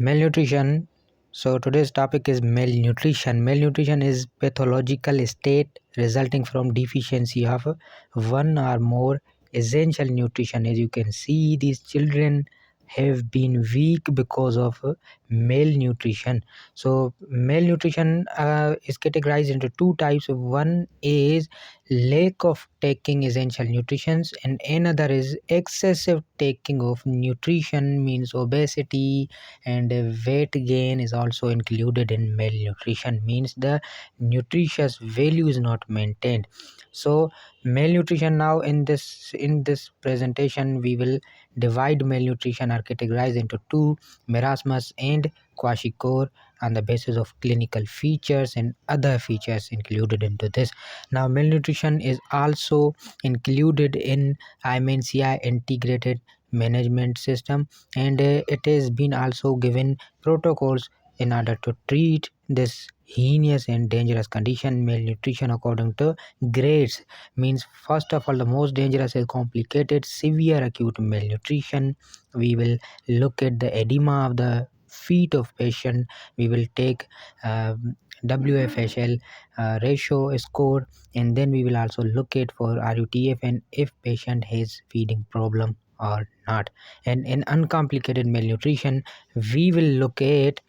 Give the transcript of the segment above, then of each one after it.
Malnutrition. So today's topic is malnutrition. Malnutrition is pathological state resulting from deficiency of one or more essential nutrition. As you can see, these children have been weak because of malnutrition. So malnutrition is categorized into two types. One is lack of taking essential nutritions, and another is excessive taking of nutrition, means obesity, and weight gain is also included in malnutrition, means the nutritious value is not maintained. So malnutrition, now in this presentation we will divide malnutrition or categorize into two: marasmus and kwashiorkor, on the basis of clinical features and other features included into this. Now malnutrition is also included in IMNCI integrated management system, and it has been also given protocols in order to treat this heinous and dangerous condition, malnutrition, according to grades. Means, first of all, the most dangerous is complicated severe acute malnutrition. We will look at the edema of the feet of patient. We will take WFHL ratio score, and then we will also look at for RUTF and if patient has feeding problem or not. And in uncomplicated malnutrition, we will look at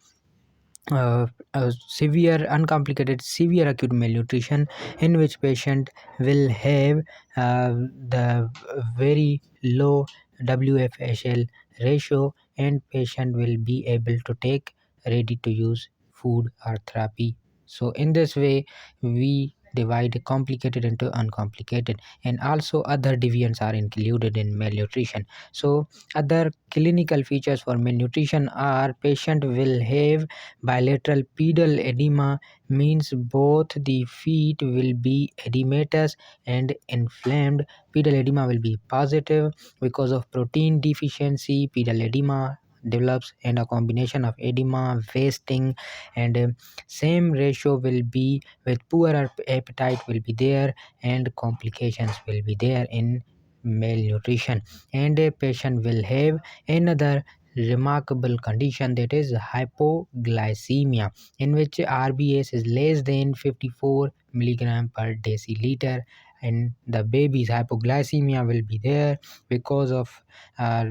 severe uncomplicated severe acute malnutrition, in which patient will have the very low WFHL ratio, and patient will be able to take ready to use food or therapy. So in this way we divide complicated into uncomplicated, and also other deviants are included in malnutrition. So other clinical features for malnutrition are: patient will have bilateral pedal edema, means both the feet will be edematous and inflamed. Pedal edema will be positive because of protein deficiency. Pedal edema develops, and a combination of edema, wasting, and same ratio will be with poor appetite will be there, and complications will be there in malnutrition. And a patient will have another remarkable condition, that is hypoglycemia, in which RBS is less than 54 milligram per deciliter, and the baby's hypoglycemia will be there because of uh,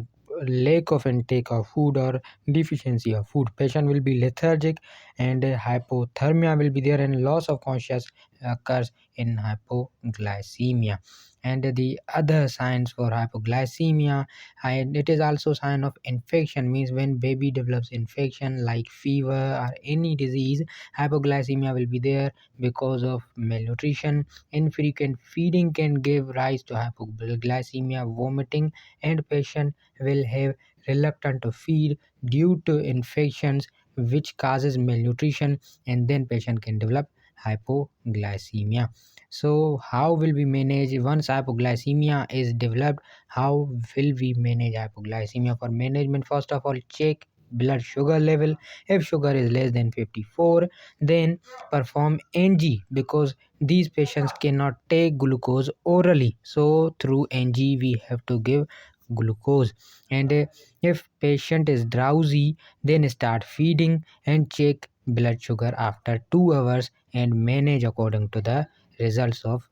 lack of intake of food or deficiency of food. Patient will be lethargic, and hypothermia will be there, and loss of conscious occurs in hypoglycemia. And the other signs for hypoglycemia, and it is also sign of infection, means when baby develops infection like fever or any disease, hypoglycemia will be there because of malnutrition. Infrequent feeding can give rise to hypoglycemia, vomiting, and patient will have reluctant to feed due to infections, which causes malnutrition, and then patient can develop hypoglycemia. So how will we manage once hypoglycemia is developed? How will we manage hypoglycemia? For management, first of all, check blood sugar level. If sugar is less than 54, then perform NG, because these patients cannot take glucose orally, so through NG we have to give glucose. And if patient is drowsy, then start feeding and check blood sugar after 2 hours and manage according to the results of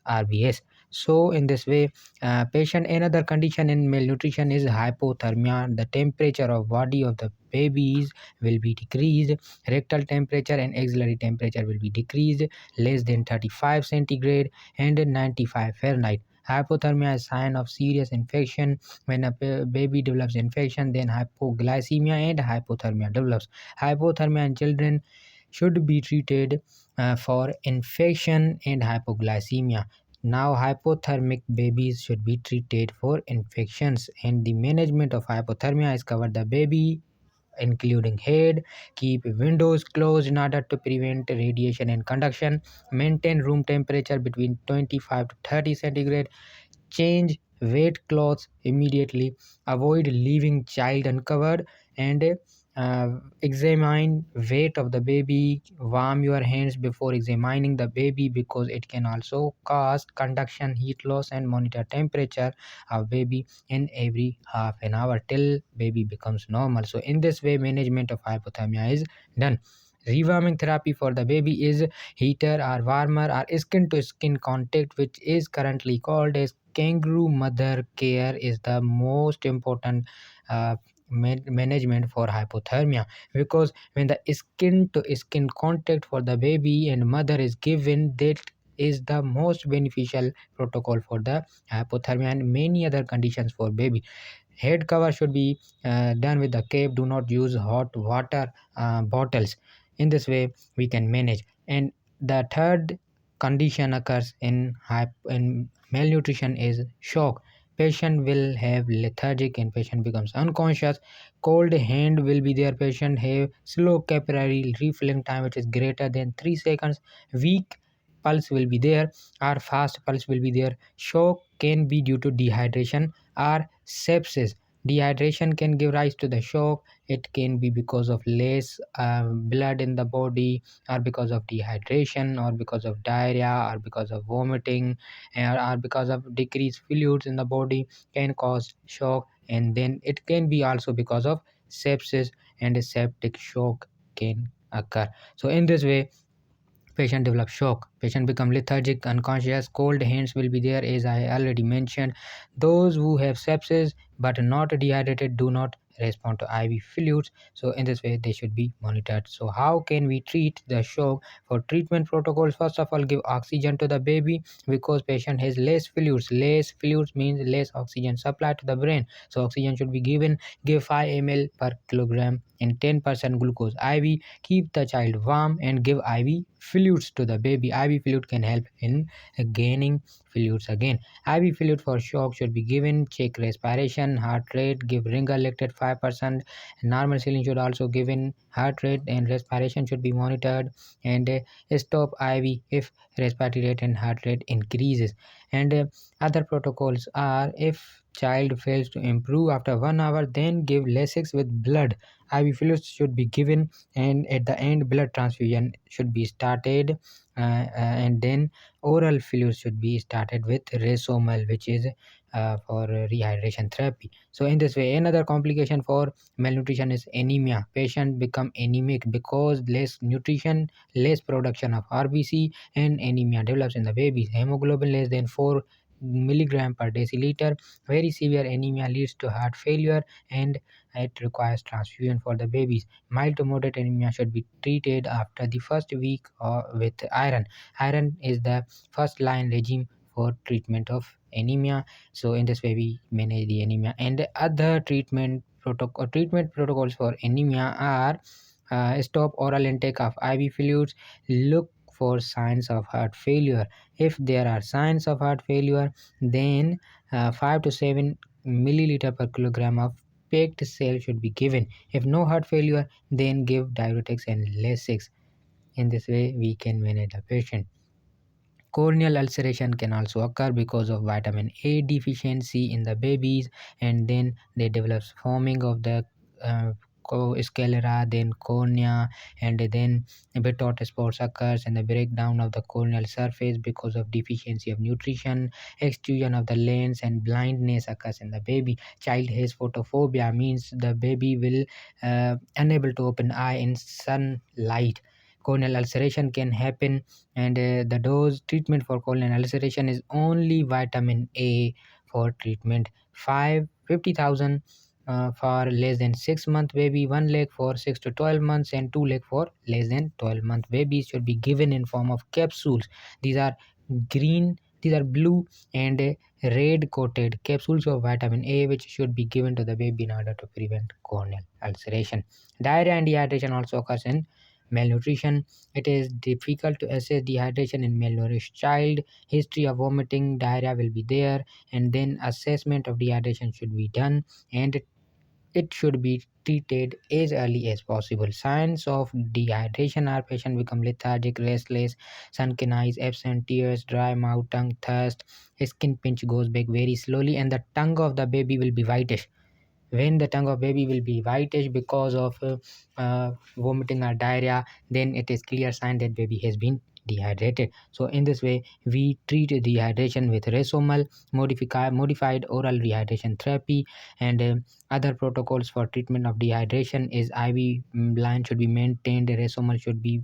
RBS. So in this way, patient, another condition in malnutrition is hypothermia. The temperature of body of the babies will be decreased. Rectal temperature and axillary temperature will be decreased less than 35 centigrade and 95 Fahrenheit. Hypothermia is sign of serious infection. When a baby develops infection, then hypoglycemia and hypothermia develops. Hypothermia in children should be treated for infection and hypoglycemia. Now, hypothermic babies should be treated for infections, and the management of hypothermia is covered the baby, including head. Keep windows closed in order to prevent radiation and conduction. Maintain room temperature between 25 to 30 centigrade. Change wet clothes immediately. Avoid leaving child uncovered, and Examine weight of the baby. Warm your hands before examining the baby because it can also cause conduction, heat loss, and monitor temperature of baby in every half an hour till baby becomes normal. So in this way, management of hypothermia is done. Rewarming therapy for the baby is heater or warmer or skin to skin contact, which is currently called as kangaroo mother care, is the most important uh, management for hypothermia, because when the skin to skin contact for the baby and mother is given, that is the most beneficial protocol for the hypothermia and many other conditions for baby. Head cover should be done with the cape. Do not use hot water bottles. In this way we can manage. And the third condition occurs in malnutrition is shock. Patient will have lethargic and patient becomes unconscious. Cold hand will be there. Patient have slow capillary refilling time which is greater than 3 seconds. Weak pulse will be there or fast pulse will be there. Shock can be due to dehydration or sepsis. Dehydration can give rise to the shock. It can be because of less blood in the body, or because of dehydration, or because of diarrhea, or because of vomiting, or because of decreased fluids in the body can cause shock. And then it can be also because of sepsis, and a septic shock can occur. So in this way patient develop shock. Patient become lethargic, unconscious. Cold hands will be there, as I already mentioned. Those who have sepsis but not dehydrated do not respond to IV fluids. So in this way they should be monitored. So how can we treat the shock? For treatment protocols, first of all, give oxygen to the baby because patient has less fluids. Less fluids means less oxygen supply to the brain, so oxygen should be given. Give 5 ml per kilogram and 10% glucose IV. Keep the child warm and give IV fluids to the baby. IV fluid can help in gaining fluids again. IV fluid for shock should be given. Check respiration, heart rate. Give ringer lactate 5%. Normal saline should also given. Heart rate and respiration should be monitored. And stop IV if respiratory rate and heart rate increases. And other protocols are, if child fails to improve after 1 hour, then give Lasix with blood. IV fluids should be given, and at the end blood transfusion should be started, and then oral fluids should be started with Resomel, which is for rehydration therapy. So in this way, another complication for malnutrition is anemia. Patient become anemic because less nutrition, less production of RBC, and anemia develops in the baby. Hemoglobin less than 4 milligram per deciliter. Very severe anemia leads to heart failure, and it requires transfusion for the babies. Mild to moderate anemia should be treated after the first week with iron. Iron is the first line regime for treatment of anemia. So in this way we manage the anemia. And the other treatment protocols for anemia are stop oral intake of IV fluids. Look for signs of heart failure. If there are signs of heart failure, then 5 to 7 milliliter per kilogram of packed cell should be given. If no heart failure, then give diuretics and Lasix. In this way we can manage the patient. Corneal ulceration can also occur because of vitamin A deficiency in the babies, and then they develop foaming of the sclera, then cornea, and then Bitot spots occurs, and the breakdown of the corneal surface because of deficiency of nutrition. Extrusion of the lens and blindness occurs in the baby. Child has photophobia, means the baby will unable to open eye in sunlight. Corneal ulceration can happen, and the dose treatment for corneal ulceration is only vitamin A for treatment. 50,000 for less than 6 month baby, 1 leg for 6 to 12 months, and 2 leg for less than 12-month babies should be given in form of capsules. These are blue and red coated capsules of vitamin A, which should be given to the baby in order to prevent corneal ulceration. Diarrhea and dehydration also occurs in malnutrition. It is difficult to assess dehydration in malnourished child. History of vomiting, diarrhea will be there, and then assessment of dehydration should be done, and it should be treated as early as possible. Signs of dehydration are patient become lethargic, restless, sunken eyes, absent tears, dry mouth, tongue, thirst, skin pinch goes back very slowly, and the tongue of the baby will be whitish. when the tongue of baby will be whitish because of vomiting or diarrhea, then it is clear sign that baby has been dehydrated. So in this way we treat dehydration with Resomel, modified oral rehydration therapy, and other protocols for treatment of dehydration is IV line should be maintained, Resomel should be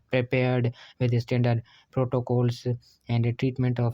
prepared with the standard protocols, and the treatment of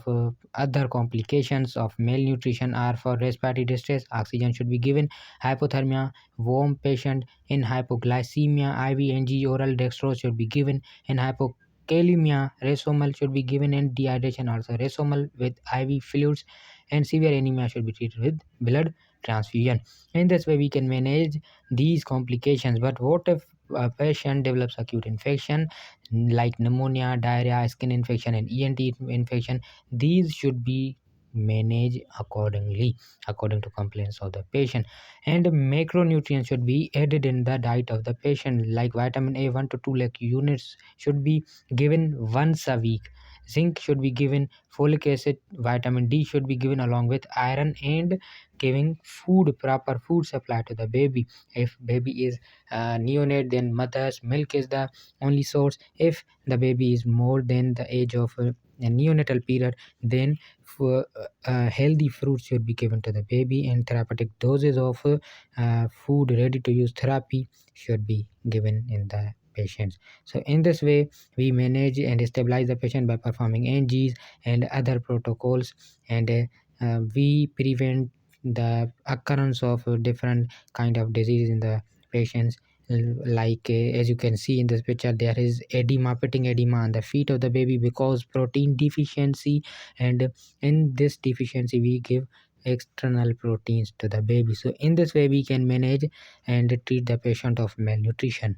other complications of malnutrition are for respiratory distress, oxygen should be given, hypothermia, warm patient in hypoglycemia, IV NG oral dextrose should be given, in hypokalemia Resomel should be given, and dehydration also Resomel with IV fluids, and severe anemia should be treated with blood transfusion. In this way we can manage these complications. But what if a patient develops acute infection like pneumonia, diarrhea, skin infection, and ENT infection? These should be managed accordingly, according to complaints of the patient. And macronutrients should be added in the diet of the patient, like vitamin A 1 to 2 lakh units should be given once a week, zinc should be given, folic acid, vitamin D should be given along with iron, and giving food, proper food supply to the baby. If baby is neonate, then mother's milk is the only source. If the baby is more than the age of a neonatal period, then for healthy fruits should be given to the baby, and therapeutic doses of food ready to use therapy should be given in the patients. So in this way we manage and stabilize the patient by performing NGs and other protocols, and we prevent the occurrence of different kind of disease in the patients. Like as you can see in this picture, there is edema, pitting edema on the feet of the baby because protein deficiency, and in this deficiency we give external proteins to the baby. So in this way we can manage and treat the patient of malnutrition.